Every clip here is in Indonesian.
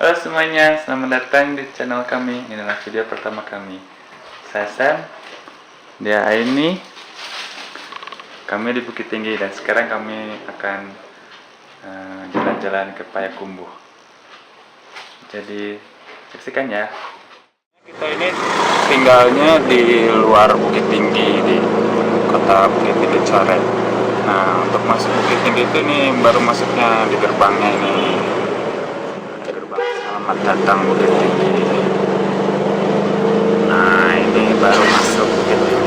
Halo semuanya, selamat datang di channel kami. Ini adalah video pertama kami. Saya Sam, dia Aini. Kami di Bukit Tinggi dan sekarang kami akan jalan-jalan ke Payakumbuh. Jadi saksikan ya. Kita ini tinggalnya di luar Bukit Tinggi, di kota Bukit Tinggi Coret. Nah, untuk masuk Bukit Tinggi itu nih baru masuknya di gerbangnya ini. Selamat datang Bukit Tinggi. Nah, ini baru masuk Bukit Tinggi.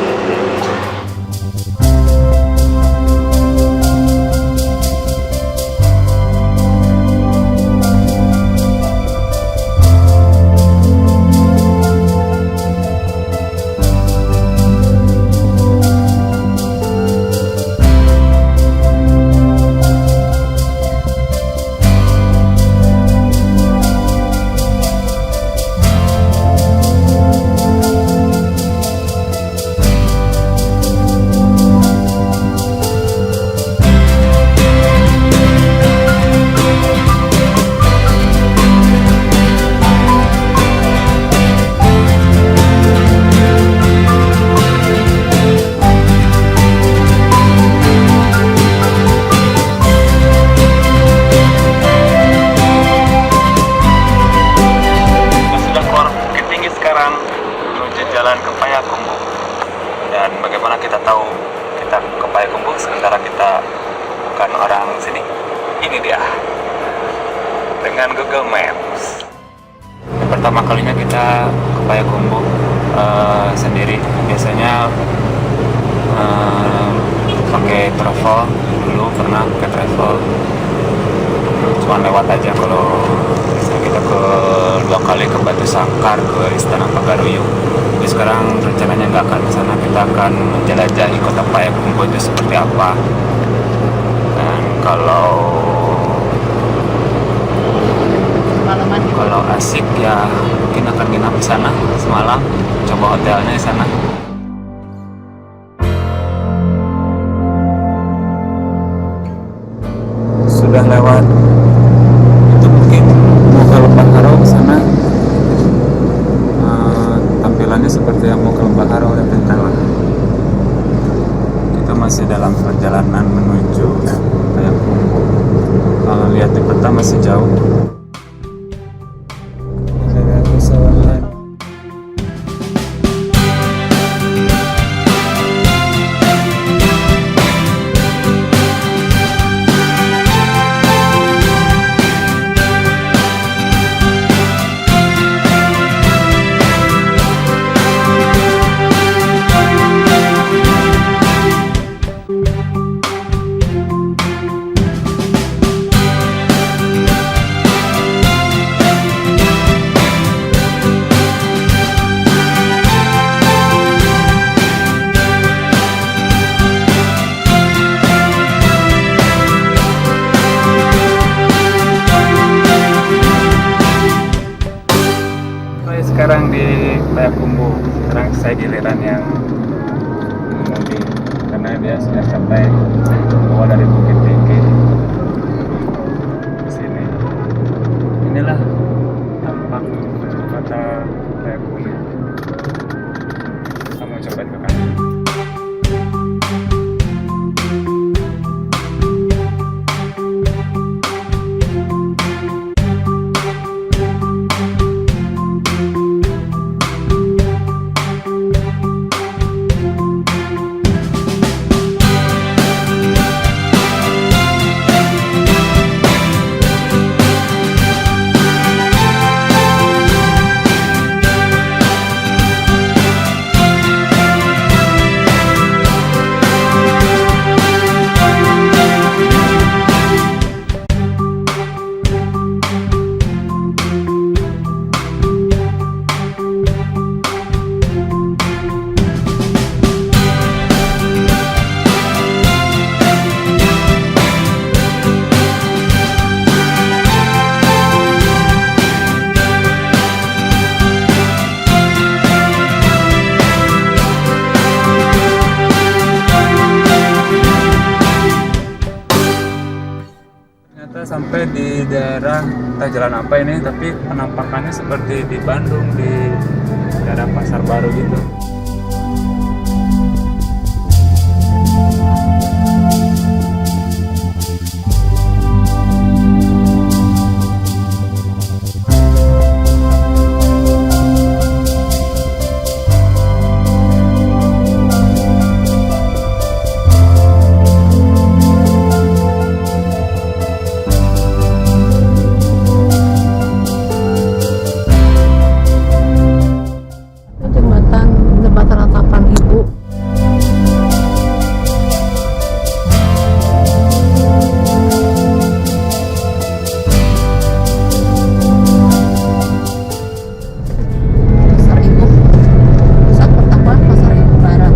Jalan ke Payakumbuh. Dan bagaimana kita tahu kita ke Payakumbuh sementara kita bukan orang sini? Ini dia, dengan Google Maps. Pertama kalinya kita ke Payakumbuh sendiri. Biasanya pakai travel, dulu pernah pakai travel, cuma lewat aja. Kalau misalnya kita ke 2 kali ke Batu Sangkar, ke Istana Pagaruyung. Jadi sekarang rencananya nggak akan ke sana, kita akan menjelajahi kota Payakumbuh itu seperti apa. Dan kalau asik ya mungkin akan nginap di sana semalam, coba hotelnya di sana. Sudah lewat itu mungkin mau ke Lembah Harau ke sana. Tampilannya seperti yang mau ke Lembah Harau dan Pentala. Kita masih dalam perjalanan menuju Payakumbuh. Kalau lihat di peta masih jauh. Ada pesawat. Sekarang di Payakumbuh, sekarang saya giliran yang mengemudi karena dia sudah sampai keluar dari Bukit Tinggi ke sini. Inilah tampak kota Payakumbuh. Kamu coba ke kanan. entah jalan apa ini, tapi penampakannya seperti di Bandung, di daerah Pasar Baru gitu. Jembatan Ratapan Ibu. Pasar Ibu, pusat pertakuan Pasar Ibu Barat.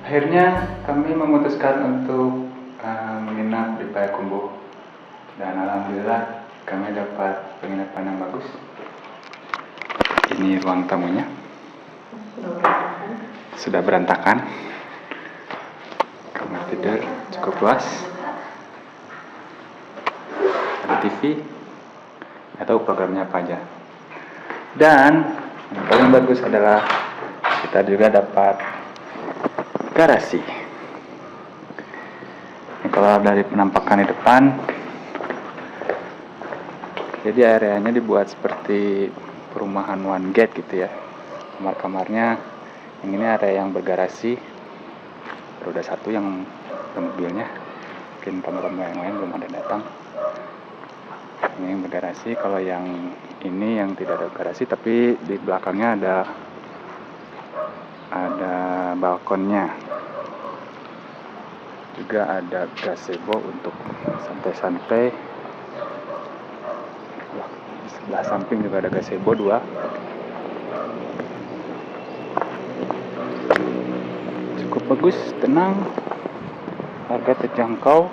Akhirnya kami memutuskan untuk menginap di Payakumbuh, dan alhamdulillah kami dapat penginapan yang bagus. Ini ruang tamunya, sudah berantakan. Kamar tidur cukup luas, ada TV, atau programnya apa aja. Dan yang paling bagus adalah kita juga dapat garasi. Ini kalau dari penampakan di depan, jadi areanya dibuat seperti perumahan one gate gitu ya. Kamar-kamarnya yang ini area yang bergarasi, roda satu yang mobilnya, mungkin tamu-tamu yang lain belum ada datang. Ini yang bergarasi. Kalau yang ini yang tidak ada garasi, tapi di belakangnya ada balkonnya. Juga ada gazebo untuk santai-santai. Sebelah samping juga ada gazebo 2. Cukup bagus, tenang, harga terjangkau.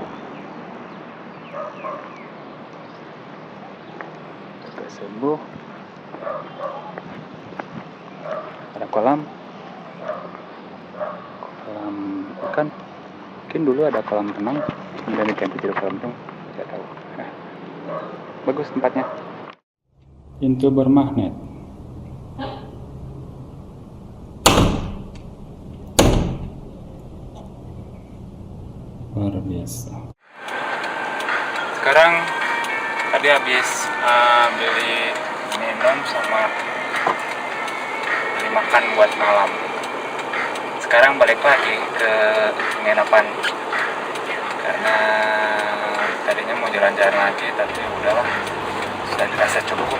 Gazebo, ada kolam ikan. Mungkin dulu ada kolam renang, kemudian diganti jadi kolam renang, tidak tahu. Nah, bagus tempatnya. Pintu bermagnet. Luar biasa. Sekarang tadi habis beli minum sama beli makan buat malam. Sekarang balik lagi ke penginapan karena tadinya mau jalan-jalan lagi, tapi udahlah, sudah dirasa cukup.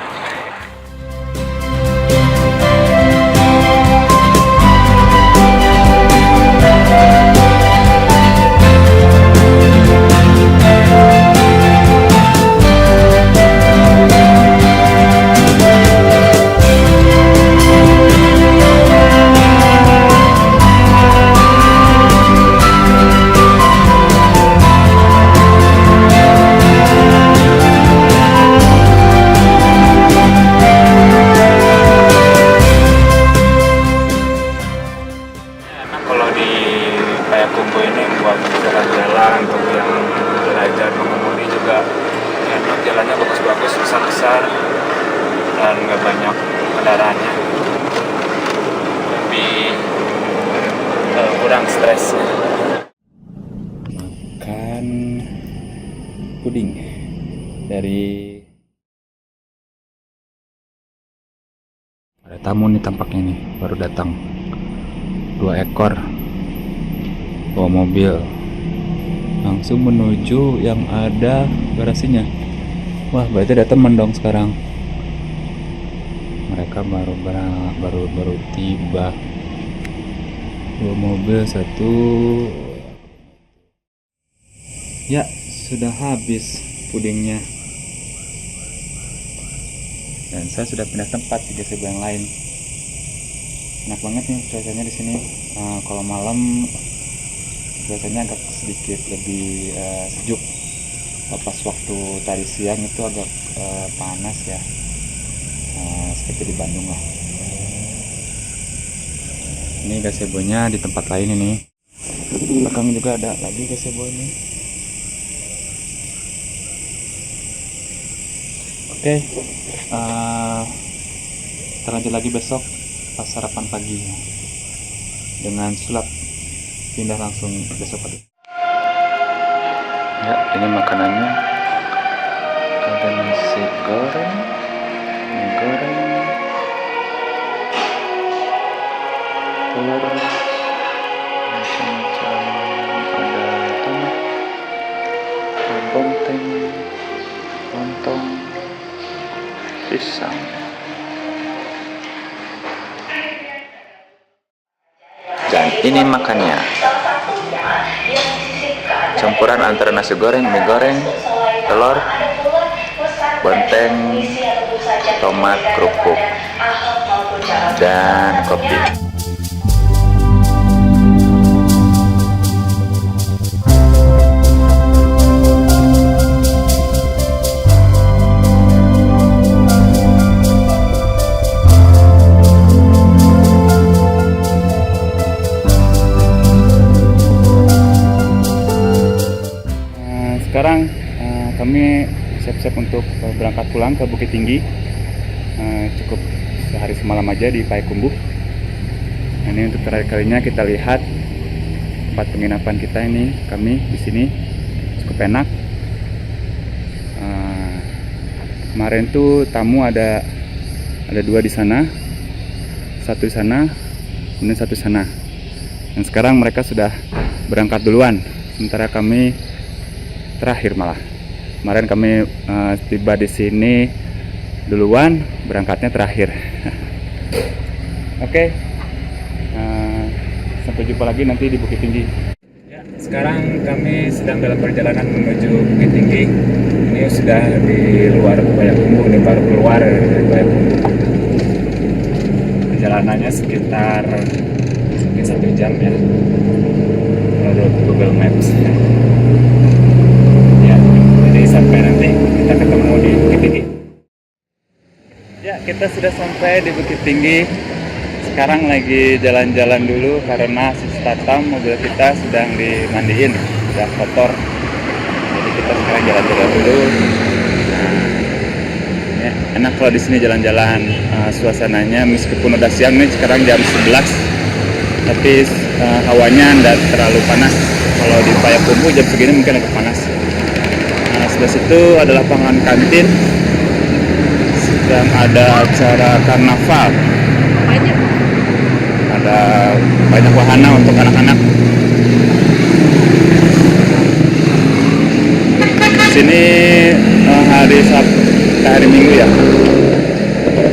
Kalau di Payakumbuh ini buat jalan-jalan, untuk yang belajar mengemudi juga enak, jalannya bagus-bagus, besar-besar, dan nggak banyak kendaraannya, lebih kurang stres. Makan puding dari ada tamu nih tampaknya nih baru datang 2 ekor bawa mobil langsung menuju yang ada garasinya. Wah, berarti ada teman dong sekarang. Mereka baru tiba. 2 mobil, 1. Ya, sudah habis pudingnya. Dan saya sudah pindah tempat di gazebo yang lain. Enak banget nih cuacanya di sini. Kalau malam biasanya agak sedikit lebih sejuk. Pas waktu tadi siang itu agak panas ya, seperti di Bandung lah. Ini gazebonya di tempat lain ini. Belakang juga ada lagi gazebo ini. Oke, kita lanjut lagi besok pas sarapan pagi dengan sulap. Pindah langsung besok pagi. Ya, ini makanannya. Ada nasi goreng, mie goreng, telur, macam-macam. Ada tomat, bonteng, lontong, pisang. Dan ini makannya. Campuran antara nasi goreng, mie goreng, telur, bonteng, tomat, kerupuk, dan kopi. Sekarang kami siap-siap untuk berangkat pulang ke Bukit Tinggi. Cukup sehari semalam aja di Payakumbuh. Ini untuk terakhir kalinya kita lihat tempat penginapan kita ini. Kami di sini cukup enak. Kemarin tuh tamu ada 2 di sana, 1 di sana, kemudian 1 di sana. Dan sekarang mereka sudah berangkat duluan, sementara kami terakhir malah. Kemarin kami tiba di sini duluan, berangkatnya terakhir. Oke, sampai jumpa lagi nanti di Bukit Tinggi. Ya, sekarang kami sedang dalam perjalanan menuju Bukit Tinggi. Ini sudah di luar Payakumbuh, ini baru keluar dari Payakumbuh. Perjalanannya sekitar mungkin 1 jam ya, menurut Google Maps. Sampai nanti kita ketemu di Bukit Tinggi. Ya, kita sudah sampai di Bukit Tinggi. Sekarang lagi jalan-jalan dulu karena sistem mobil kita sedang dimandiin, sudah kotor. Jadi kita sekarang jalan-jalan dulu. Ya, enak kalau di sini jalan-jalan. Suasananya meskipun udah siang nih, sekarang jam 11, tapi hawanya tidak terlalu panas. Kalau di Payakumbuh jam segini mungkin agak panas. Sebelah situ adalah lapangan kantin, sedang ada acara karnaval. Ada banyak wahana untuk anak-anak. Sini hari Minggu ya.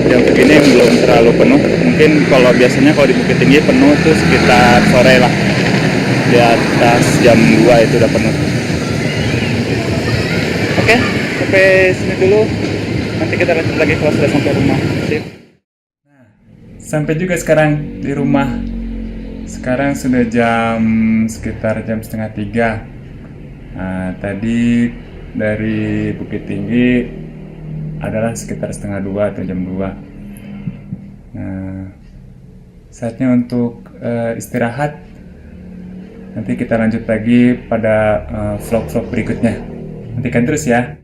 Jam segini belum terlalu penuh. Mungkin kalau biasanya kalau di Bukit Tinggi penuh tuh sekitar sore lah. Di atas jam 2 itu udah penuh. Oke, sampai sini dulu. Nanti kita lanjut lagi kalau sudah sampai rumah. Sip. Nah, sampai juga sekarang di rumah. Sekarang sudah sekitar jam 2:30. Nah, tadi dari Bukit Tinggi adalah sekitar 1:30 atau jam 2. Nah, saatnya untuk istirahat. Nanti kita lanjut lagi pada vlog-vlog berikutnya. Nantikan terus ya.